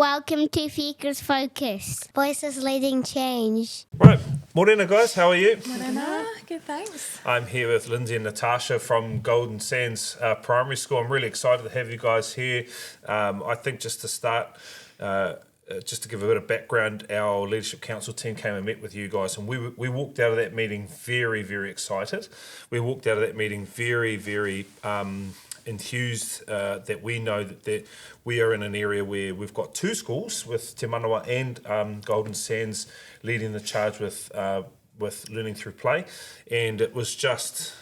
Welcome to Fika's Focus. Voices leading change. Right, morena guys, how are you? Morena, good, thanks. I'm here with Lyndsey and Natasha from Golden Sands Primary School. I'm really excited to have you guys here. I think just to start, just to give a bit of background, our Leadership Council team came and met with you guys, and we walked out of that meeting very, very excited. We walked out of that meeting very, very enthused that we know that we are in an area where we've got two schools with Te Manawa and Golden Sands leading the charge with learning through play, and it was just,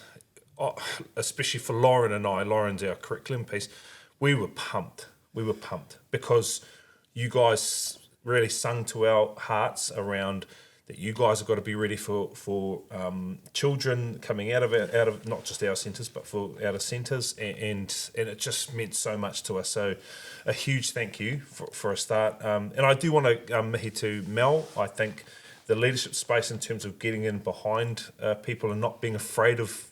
especially for Lauren and I, Lauren's our curriculum piece, we were pumped because you guys really sung to our hearts around that you guys have got to be ready for children coming out of not just our centres but for out of centres, and it just meant so much to us. So a huge thank you for a start. And I do want to mihi to Mel. I think the leadership space in terms of getting in behind people and not being afraid of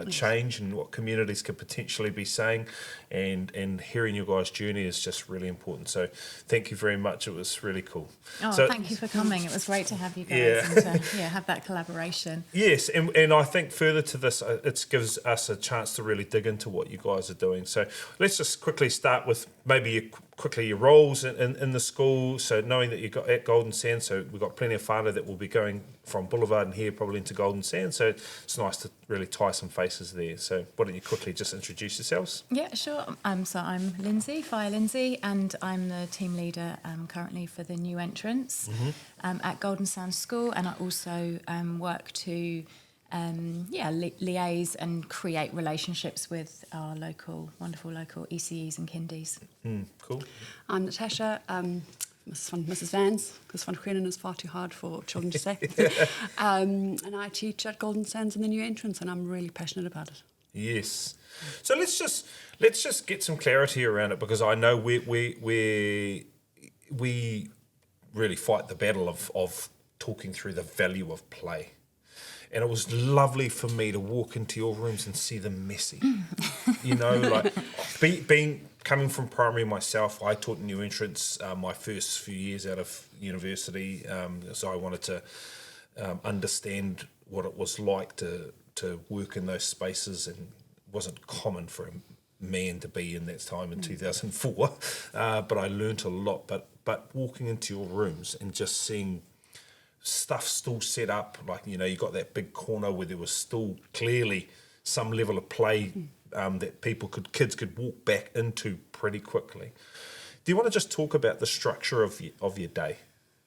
change and what communities could potentially be saying, and hearing your guys' journey is just really important. So thank you very much. It was really cool. Oh, so, thank you for coming. It was great to have you guys and to have that collaboration. Yes, and I think further to this, it gives us a chance to really dig into what you guys are doing. So let's just quickly start with maybe your roles in the school. So knowing that you got at Golden Sands, so we've got plenty of whānau that will be going from Boulevard and here probably into Golden Sands. So it's nice to really tie some faces there. So why don't you quickly just introduce yourselves? Yeah, sure. So I'm Lyndsey, Fire Lyndsey, and I'm the team leader currently for the new entrants at Golden Sands School, and I also work to liaise and create relationships with our wonderful local ECEs and kindies. Cool. I'm Natasha, Mrs. Vans, because van Queenan is far too hard for children to say. And I teach at Golden Sands in the new entrance, and I'm really passionate about it. Yes. So let's just get some clarity around it, because I know we really fight the battle of talking through the value of play. And it was lovely for me to walk into your rooms and see them messy. You know, like coming from primary myself, I taught new entrants my first few years out of university. So I wanted to understand what it was like to work in those spaces, and it wasn't common for a man to be in that time in 2004. But I learnt a lot. But walking into your rooms and just seeing stuff still set up, like, you know, you got that big corner where there was still clearly some level of play that kids could walk back into pretty quickly. Do you want to just talk about the structure of your day,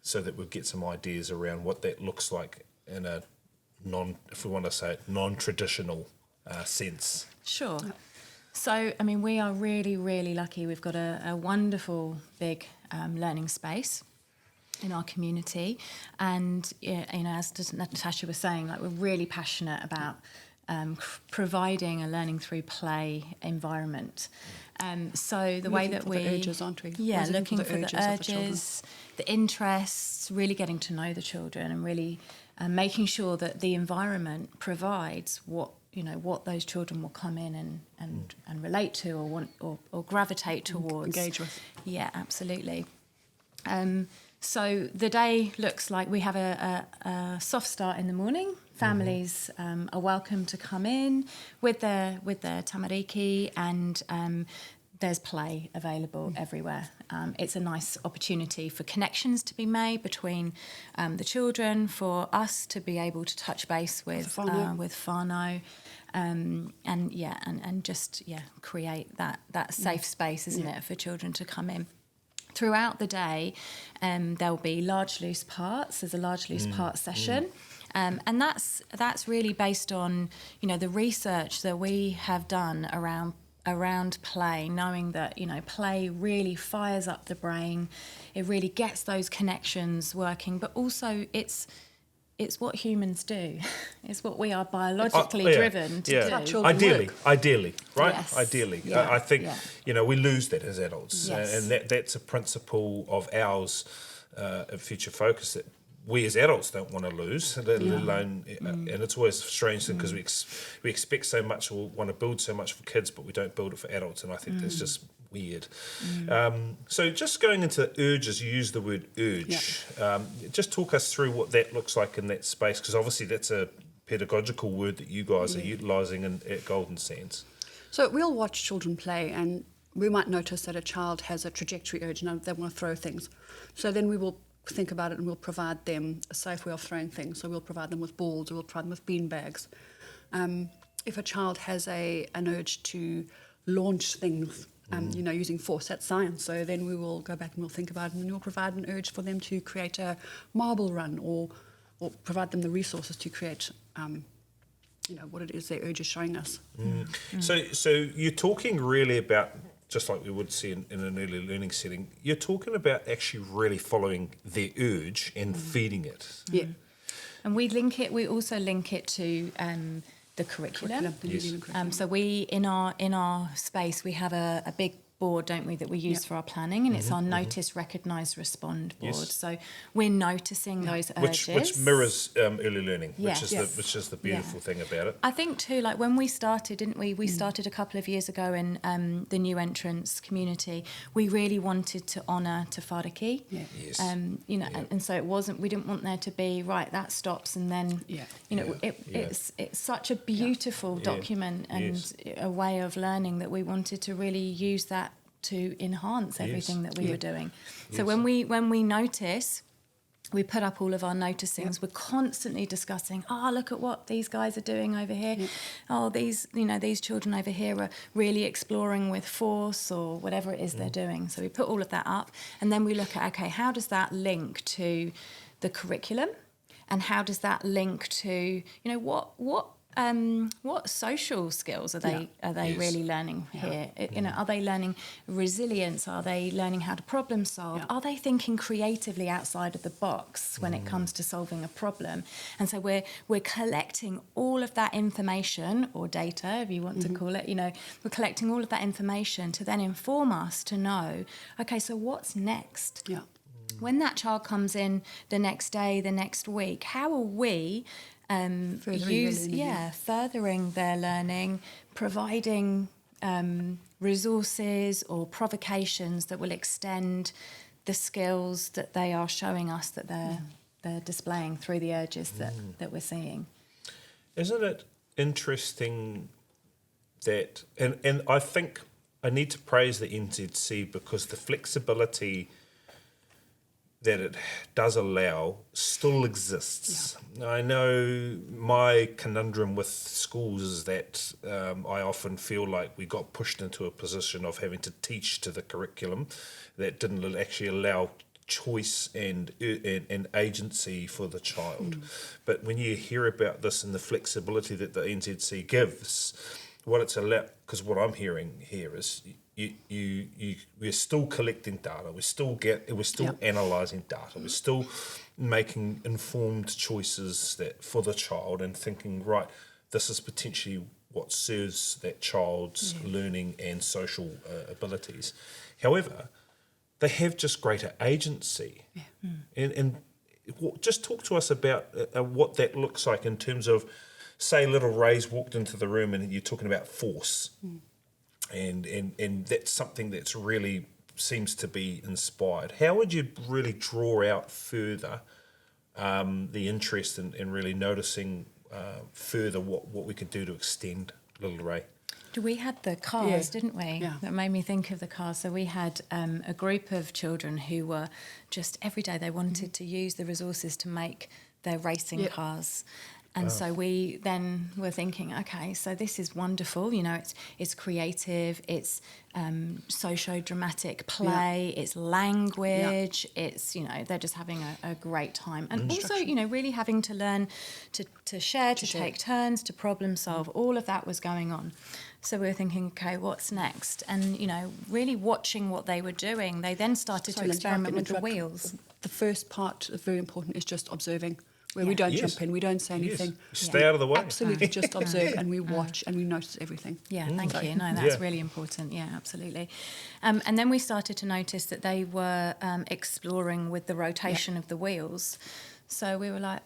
so that we get some ideas around what that looks like in a non-traditional sense? Sure. So, I mean, we are really, really lucky. We've got a wonderful big learning space in our community, and as Natasha was saying, like, we're really passionate about providing a learning through play environment. So the way that we urges, aren't we? Yeah, looking for the urges, the interests, really getting to know the children, and really making sure that the environment provides what those children will come in and relate to, or want or gravitate towards, engage with. Yeah, absolutely. So the day looks like we have a soft start in the morning. Families are welcome to come in with their tamariki, and there's play available everywhere. It's a nice opportunity for connections to be made between the children, for us to be able to touch base with whānau, and just create that safe space, isn't it, for children to come in. Throughout the day, there'll be large loose parts. There's a large loose part session, and that's really based on the research that we have done around play, knowing that play really fires up the brain. It really gets those connections working, but also it's what humans do. It's what we are biologically driven to do. Ideally, right? Yes. Ideally. Yeah. I think, we lose that as adults. Yes. And that's a principle of ours of Future Focus that we as adults don't want to lose, let alone, and it's always a strange thing, because we expect so much, or want to build so much for kids, but we don't build it for adults. And I think there's just weird. So just going into urges, you use the word urge. Just talk us through what that looks like in that space, because obviously that's a pedagogical word that you guys are utilising at Golden Sands. So we'll watch children play, and we might notice that a child has a trajectory urge and they want to throw things. So then we will think about it and we'll provide them a safe way of throwing things. So we'll provide them with balls, or we'll provide them with bean bags. If a child has an urge to launch things, using force, that's science. So then we will go back and we'll think about it, and we'll provide an urge for them to create a marble run, or provide them the resources to create what it is their urge is showing us. So you're talking really about, just like we would see in an early learning setting, you're talking about actually really following their urge and feeding it. Yeah. And we also link it to the curriculum. So we, in our space, we have a big board, don't we, that we use for our planning, and it's our notice, recognise, respond board. Yes. So we're noticing those urges, which mirrors early learning, Yes. which is the beautiful thing about it. I think too, like when we started, didn't we? We started a couple of years ago in the new entrance community. We really wanted to honour Te Whariki. Yes. And so it wasn't. We didn't want there to be that stops, and then it's such a beautiful document and a way of learning that we wanted to really use that to enhance everything that we were doing. So when we notice, we put up all of our noticings. We're constantly discussing, look at what these guys are doing over here. These children over here are really exploring with force, or whatever it is they're doing. So we put all of that up, and then we look at, okay, how does that link to the curriculum, and how does that link to what social skills are they really learning here? Are they learning resilience? Are they learning how to problem solve? Are they thinking creatively outside of the box when it comes to solving a problem? And so we're collecting all of that information, or data, if you want to call it. We're collecting all of that information to then inform us to know, okay, so what's next? Yeah. When that child comes in the next day, the next week, how are we furthering their learning, providing resources or provocations that will extend the skills that they are showing us that they're displaying through the urges that we're seeing. Isn't it interesting that, and I think I need to praise the NZC, because the flexibility that it does allow still exists. I know my conundrum with schools is that I often feel like we got pushed into a position of having to teach to the curriculum that didn't actually allow choice and agency for the child. But when you hear about this and the flexibility that the NZC gives, what it's allowed, because what I'm hearing here is we're still collecting data, we're still analysing data, we're still making informed choices that for the child, and thinking, right, this is potentially what serves that child's learning and social abilities. However, they have just greater agency. And just talk to us about what that looks like in terms of, say, little Ray's walked into the room and you're talking about force. And that's something that's really seems to be inspired. How would you really draw out further the interest in really noticing further what we could do to extend little Ray? We had the cars, didn't we? Yeah. That made me think of the cars. So we had a group of children who were just every day they wanted to use the resources to make their racing cars. And so we then were thinking, okay, so this is wonderful. It's creative, it's socio-dramatic play, it's language, it's, they're just having a great time. And also, really having to learn to share, to take turns, to problem solve. All of that was going on. So we were thinking, okay, what's next? And, really watching what they were doing, they then started to experiment with the wheels. The first part, very important, is just observing. Where we don't jump in, we don't say anything. Stay out of the way. Absolutely, just observe, and we watch and we notice everything. Yeah, thank you. No, that's really important. Yeah, absolutely. And then we started to notice that they were exploring with the rotation of the wheels. So we were like,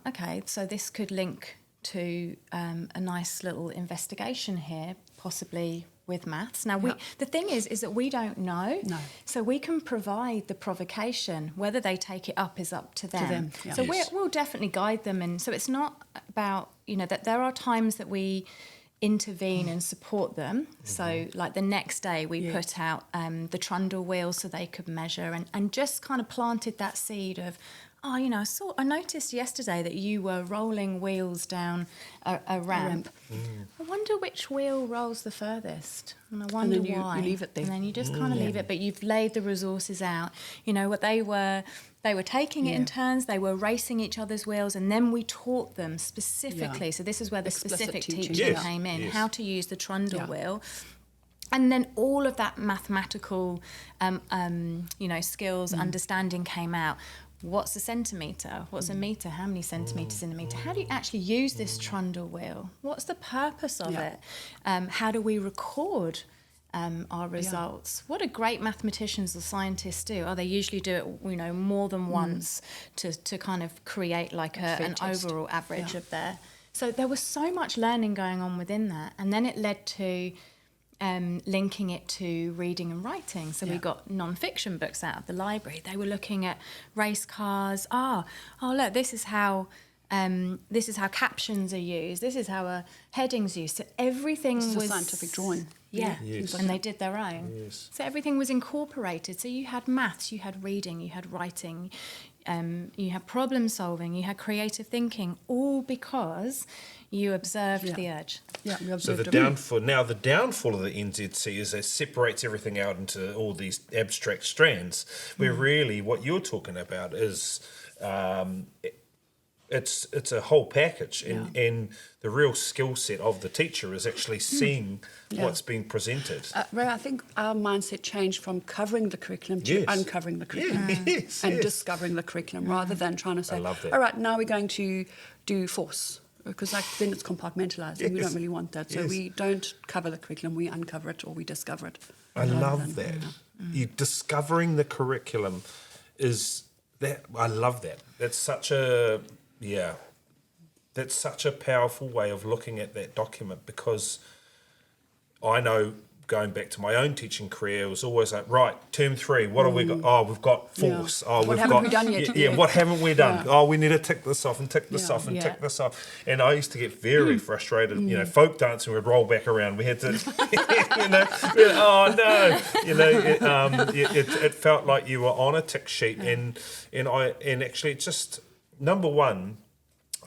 okay, so this could link to a nice little investigation here, possibly with maths. Now, the thing is that we don't know. No. So we can provide the provocation. Whether they take it up is up to them. Yeah. So Yes. we'll definitely guide them. And so it's not about, that there are times that we intervene and support them. So like the next day we put out the trundle wheels so they could measure and just kind of planted that seed of, I noticed yesterday that you were rolling wheels down a ramp. I wonder which wheel rolls the furthest, and I wonder then you why. leave it there. And then you just kind of leave it, but you've laid the resources out. What they were taking it in turns. They were racing each other's wheels, and then we taught them specifically. Yeah. So this is where the Explicit specific teaching. teaching Yes. came in, Yes. how to use the trundle Yeah. wheel. And then all of that mathematical, skills, understanding came out. What's a centimetre? What's a metre? How many centimetres in a metre? How do you actually use this trundle wheel? What's the purpose of it? How do we record our results? What do great mathematicians or scientists do? They usually do it, more than once to kind of create like an test. overall average of their. So there was so much learning going on within that, and then it led to linking it to reading and writing. So we got non-fiction books out of the library. They were looking at race cars. Look, this is how captions are used. This is how a heading's used. So everything This is was a scientific drawing. Yeah, Yes. and they did their own. Yes. So everything was incorporated. So you had maths, you had reading, you had writing, you had problem solving, you had creative thinking, all because you observed the urge. Yeah, we So observed the it. downfall of the NZC is it separates everything out into all these abstract strands, where really what you're talking about is it's a whole package, and the real skill set of the teacher is actually seeing what's being presented. Ray, I think our mindset changed from covering the curriculum to Yes. uncovering the curriculum Yes, and yes. discovering the curriculum rather than trying to say, love that. all right, now we're going to do force. Because then it's compartmentalised and we Yes. don't really want that. So Yes. we don't cover the curriculum, we uncover it or we discover it. I rather love than- that. You discovering the curriculum is that. I love that. That's such a powerful way of looking at that document, because I know, going back to my own teaching career, it was always like, right, term 3, what have we got? Oh, we've got force. Yeah. Oh, What we've haven't got we done yet? Yeah, what haven't we done? Yeah. Oh, we need to tick this off and tick this Yeah. off and Yeah. tick this off. And I used to get very frustrated. Folk dancing would roll back around. We had to, oh no, it felt like you were on a tick sheet, and actually it just, number one,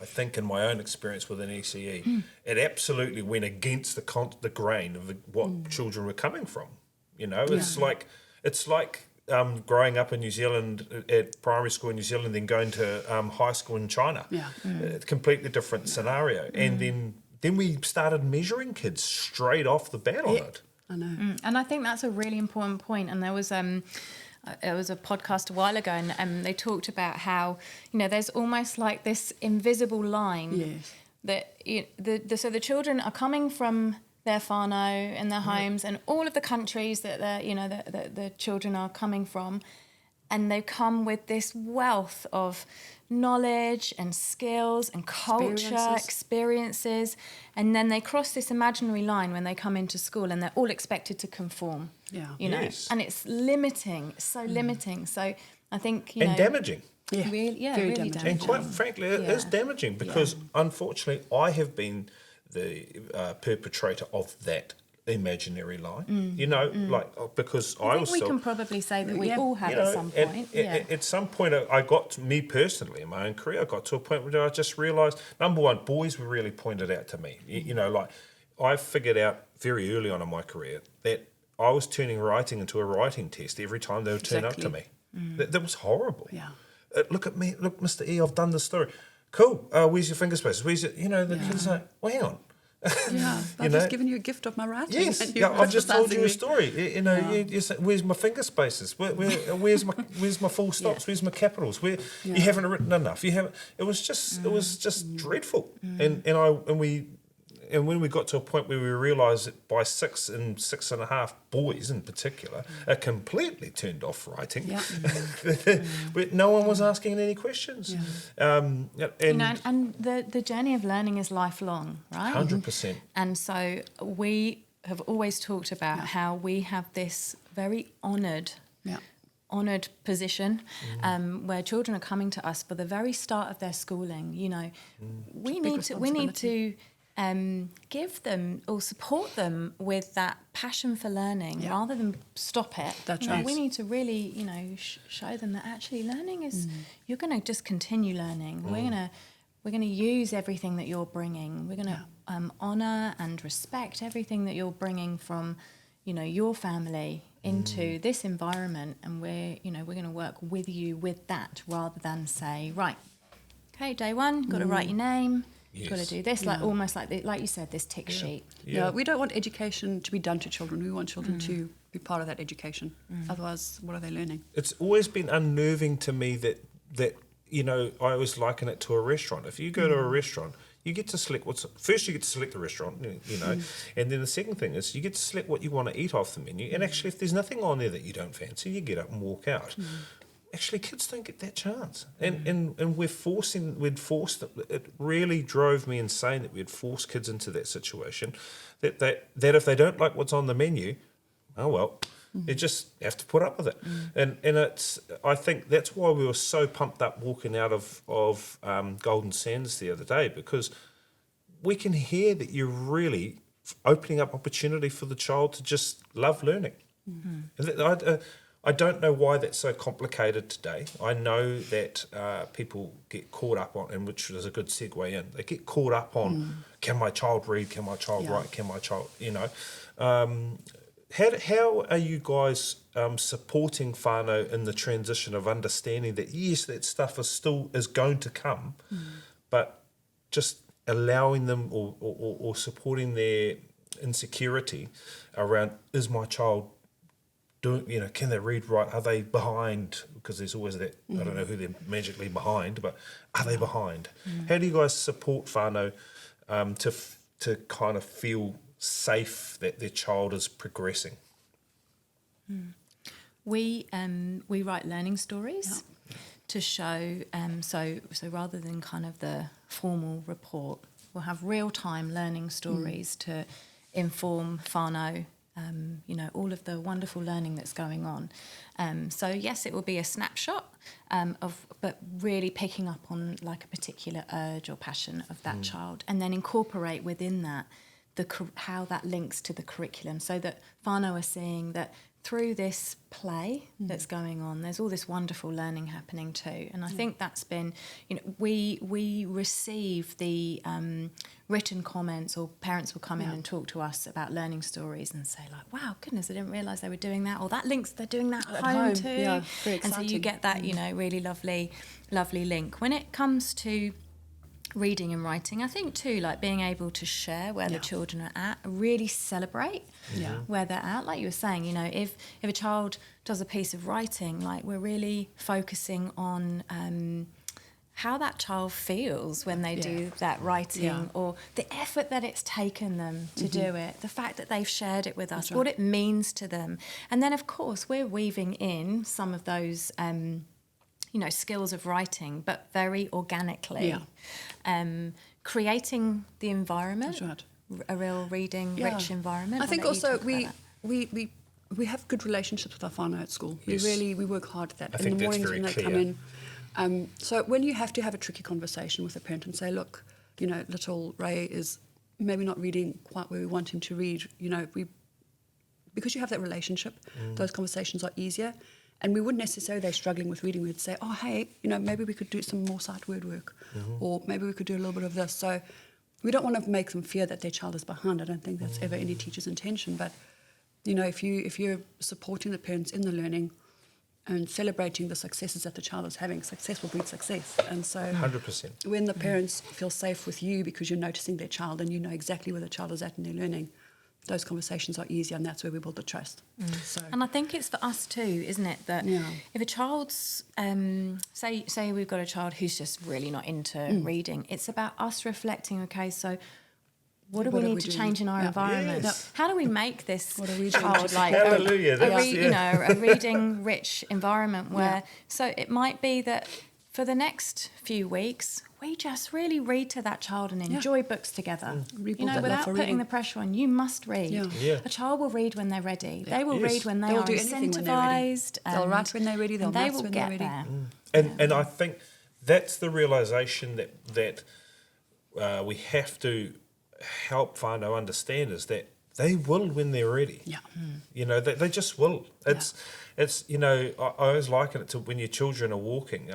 I think in my own experience with an ECE, it absolutely went against the grain of what children were coming from. It's like growing up in New Zealand at primary school in New Zealand, then going to high school in China. Yeah. A completely different scenario. And then we started measuring kids straight off the bat on it. I know. And I think that's a really important point. And there was a podcast a while ago, and they talked about how there's almost like this invisible line that so the children are coming from their whānau and their homes and all of the countries that the children are coming from, and they come with this wealth of knowledge and skills and culture, experiences, and then they cross this imaginary line when they come into school, and they're all expected to conform. Yeah. Yes. And it's limiting, so limiting. So I think And damaging. Yeah. really, Very really damaging. And quite frankly, it is damaging, because unfortunately I have been the perpetrator of that imaginary line. Because I I was think we so, can probably say that we all have at some point. At some point, I got, me personally, in my own career, I got to a point where I just realised, number one, boys were really pointed out to me. I figured out very early on in my career that I was turning writing into a writing test every time they would turn up to me. That was horrible. Yeah. Look at me, look, Mr. E, I've done this story. Cool. Where's your finger spaces? Where's it? The kids are like, well, hang on. Yeah, I've just given you a gift of my writing. Yes, and you're I've just told you a criticising me. story. You say, where's my finger spaces? Where's my full stops? Where's my capitals? You haven't written enough. You haven't. It was just dreadful. And when we got to a point where we realised that by 6 and 6.5, boys in particular are completely turned off writing. Yeah. No one was asking any questions. And and the journey of learning is lifelong, right? 100%. And so we have always talked about how we have this very honoured position where children are coming to us for the very start of their schooling. You know, we need to give them or support them with that passion for learning rather than stop it. That's right. right. We need to really, you know, show them that actually learning is you're going to just continue learning. We're going to use everything that you're bringing. We're going to honour and respect everything that you're bringing from, you know, your family into this environment, and we're going to work with you with that rather than say, right, okay, day one, got to write your name, got to do this, like almost like you said, this tick sheet. Yeah, we don't want education to be done to children. We want children to be part of that education. Otherwise, what are they learning? It's always been unnerving to me that you know, I always liken it to a restaurant. If you go to a restaurant, you get to select first you get to select the restaurant, you know, and then the second thing is you get to select what you want to eat off the menu. And actually, if there's nothing on there that you don't fancy, you get up and walk out. Actually, kids don't get that chance, and we'd forced it really drove me insane that we'd force kids into that situation. That if they don't like what's on the menu, oh well. You just have to put up with it, and it's. I think that's why we were so pumped up walking out of Golden Sands the other day, because we can hear that you're really opening up opportunity for the child to just love learning. And I don't know why that's so complicated today. I know that people get caught up on, and which is a good segue in. They get caught up on, can my child read? Can my child write? Can my child, you know. How are you guys supporting whānau in the transition of understanding that, yes, that stuff is going to come, but just allowing them or supporting their insecurity around, is my child doing, you know, can they read, write? Are they behind? Because there's always that, I don't know who they're magically behind, but are they behind? How do you guys support whānau to kind of feel safe that their child is progressing? We write learning stories to show, so rather than kind of the formal report, we'll have real-time learning stories to inform whānau, you know, all of the wonderful learning that's going on. So yes, it will be a snapshot but really picking up on like a particular urge or passion of that child, and then incorporate within that how that links to the curriculum, so that whānau are seeing that through this play that's going on, there's all this wonderful learning happening too. And I think that's been, you know, we receive the written comments, or parents will come in and talk to us about learning stories and say like, wow, goodness, I didn't realise they were doing that, or that links, they're doing that at home too. Yeah, very and so you get that, you know, really lovely link. When it comes to reading and writing, I think too, like being able to share where the children are at, really celebrate where they're at. Like you were saying, you know, if a child does a piece of writing, like we're really focusing on how that child feels when they do that writing, or the effort that it's taken them to do it, the fact that they've shared it with us, what it means to them. And then of course we're weaving in some of those you know, skills of writing, but very organically, creating the environment, a real reading rich environment. I think also we have good relationships with our whānau at school. Yes. We work hard at that. I think in the that's mornings very when they clear. come in. So when you have to have a tricky conversation with a parent and say, look, you know, little Ray is maybe not reading quite where we want him to read, you know, because you have that relationship, those conversations are easier. And we wouldn't necessarily, they're struggling with reading, we'd say, oh, hey, you know, maybe we could do some more sight word work, or maybe we could do a little bit of this. So we don't want to make them fear that their child is behind. I don't think that's ever any teacher's intention. But, you know, if you're supporting the parents in the learning and celebrating the successes that the child is having, success will breed success. And so 100%. when the parents feel safe with you because you're noticing their child and you know exactly where the child is at in their learning, those conversations are easier, and that's where we build the trust. So. And I think it's for us too, isn't it? That if a child's, say we've got a child who's just really not into reading, it's about us reflecting, okay, so what do we need to change in our environment? Yes. How do we make this we child change? like Hallelujah, you know, a reading rich environment where, so it might be that for the next few weeks, we just really read to that child and enjoy books together. Rebuild that love Without for putting reading. the pressure on, you must read. Yeah. Yeah. A child will read when they're ready. They will Yes. read when they They will are do anything when they're ready. incentivized. They'll write when they're ready, they'll and they maths will when they're get ready. there. And I think that's the realisation that we have to help whānau understand, is that they will when they're ready. Yeah. They just will. It's I always liken it to when your children are walking.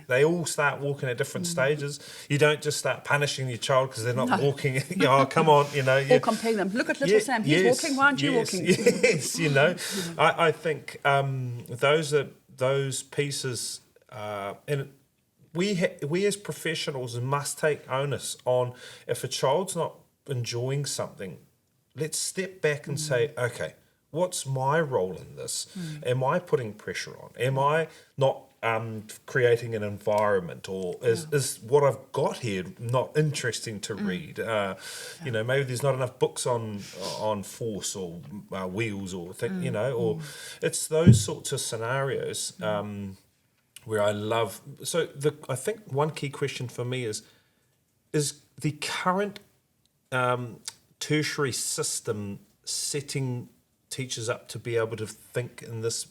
They all start walking at different stages. You don't just start punishing your child because they're not walking. Oh, come on, Or comparing them. Look at little Sam. He's walking. Why aren't you walking? Yes, I think those pieces, and we as professionals must take onus on, if a child's not enjoying something, let's step back and say, okay, what's my role in this? Am I putting pressure on? Am I not creating an environment, or is what I've got here not interesting to read? Maybe there's not enough books on force or wheels or or it's those sorts of scenarios where I love. So I think one key question for me is the current tertiary system setting teachers up to be able to think in this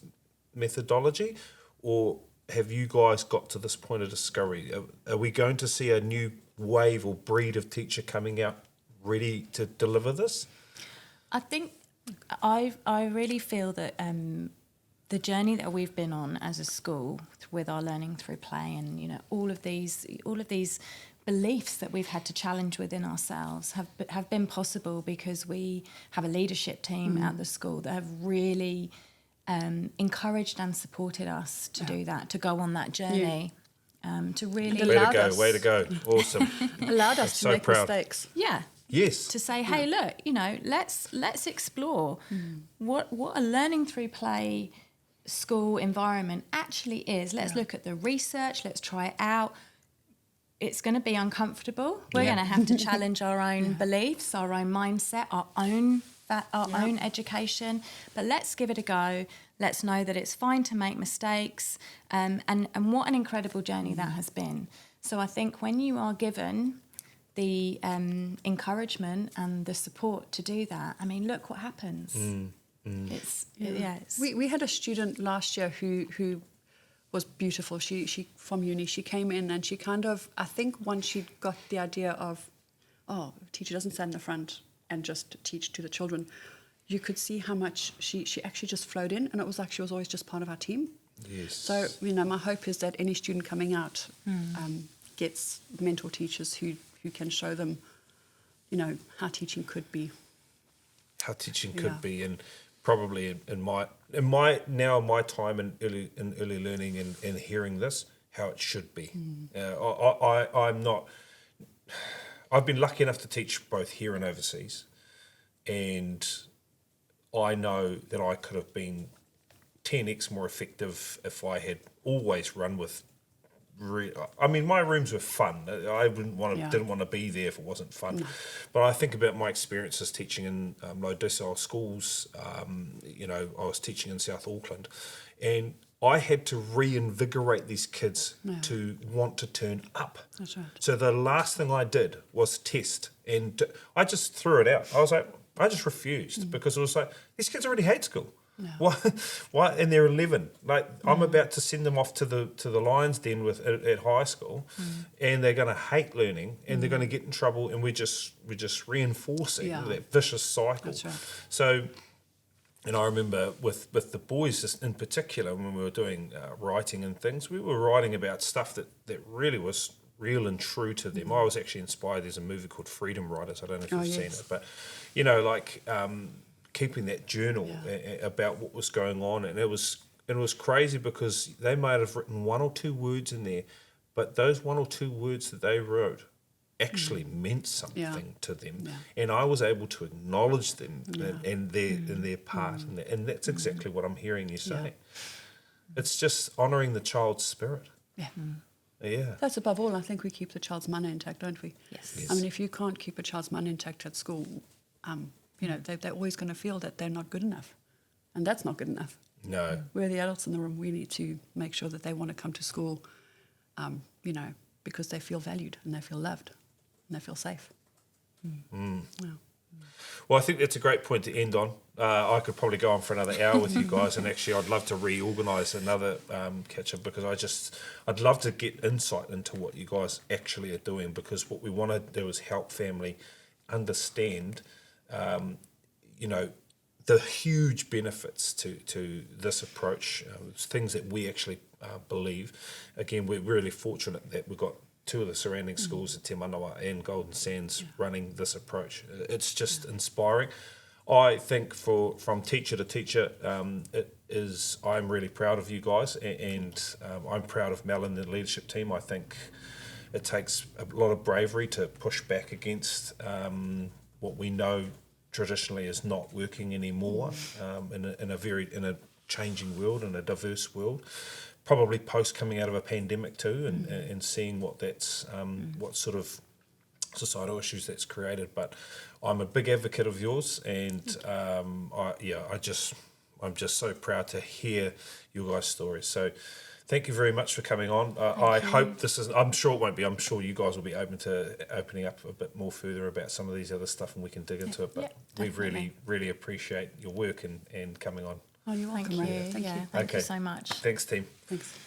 methodology, or have you guys got to this point of discovery? Are we going to see a new wave or breed of teacher coming out ready to deliver this? I think I really feel that the journey that we've been on as a school with our learning through play, and all of these beliefs that we've had to challenge within ourselves have been possible because we have a leadership team at the school that have really encouraged and supported us to do that, to go on that journey, to really Way to go, awesome. Allowed us to So make proud. mistakes. Yes. to say, hey, look, let's explore what a learning through play school environment actually is. Let's look at the research. Let's try it out. It's going to be uncomfortable. We're going to have to challenge our own beliefs, our own mindset, our own education. But let's give it a go. Let's know that it's fine to make mistakes. And what an incredible journey that has been. So I think when you are given the encouragement and the support to do that, I mean, look what happens. It's We had a student last year who was beautiful. She from uni, she came in and she kind of, I think once she got the idea of, a teacher doesn't stand in the front and just teach to the children, you could see how much she actually just flowed in, and it was like she was always just part of our team. Yes. So, my hope is that any student coming out gets mentor teachers who can show them, how teaching could be. How teaching could be, and probably in my time in early learning and hearing this, how it should be. I'm not. I've been lucky enough to teach both here and overseas, and I know that I could have been 10x more effective if I had always run with. I mean, my rooms were fun. I didn't want to be there if it wasn't fun. No. But I think about my experiences teaching in low decile schools. I was teaching in South Auckland, and I had to reinvigorate these kids to want to turn up. That's right. So the last thing I did was test, and I just threw it out. I was like, I just refused because it was like, these kids already hate school. No. Why? And they're 11. Like I'm about to send them off to the lion's den at high school, and they're going to hate learning, and they're going to get in trouble, and we're just reinforcing that vicious cycle. That's right. So, and I remember with the boys in particular, when we were doing writing and things, we were writing about stuff that really was real and true to them. I was actually inspired. There's a movie called Freedom Writers. I don't know if you've seen it, but keeping that journal about what was going on, and it was crazy because they might have written one or two words in there, but those one or two words that they wrote actually meant something to them, and I was able to acknowledge them and their part, and that's exactly what I'm hearing you say. It's just honouring the child's spirit. Yeah. That's above all. I think we keep the child's mana intact, don't we? Yes. I mean, if you can't keep a child's mana intact at school, they're always going to feel that they're not good enough. And that's not good enough. No. We're the adults in the room. We need to make sure that they want to come to school, because they feel valued and they feel loved and they feel safe. Yeah. Well, I think that's a great point to end on. I could probably go on for another hour with you guys, and actually I'd love to reorganise another catch-up, because I'd love to get insight into what you guys actually are doing, because what we want to do is help family understand, the huge benefits to this approach, things that we actually believe. Again, we're really fortunate that we've got two of the surrounding schools at Te Manawa and Golden Sands running this approach. It's just inspiring. I think from teacher to teacher, I'm really proud of you guys, and I'm proud of Mel and the leadership team. I think it takes a lot of bravery to push back against what we know traditionally is not working anymore in a changing world, in a diverse world. Probably post coming out of a pandemic too, and seeing what that's what sort of societal issues that's created. But I'm a big advocate of yours, and I'm just so proud to hear your guys' stories. So thank you very much for coming on. I hope this is, I'm sure it won't be, I'm sure you guys will be opening up a bit more further about some of these other stuff, and we can dig into it. But we really appreciate your work and coming on. Oh, you're welcome. Thank you. Ray. Thank you. Thank you so much. Thanks, team. Thanks.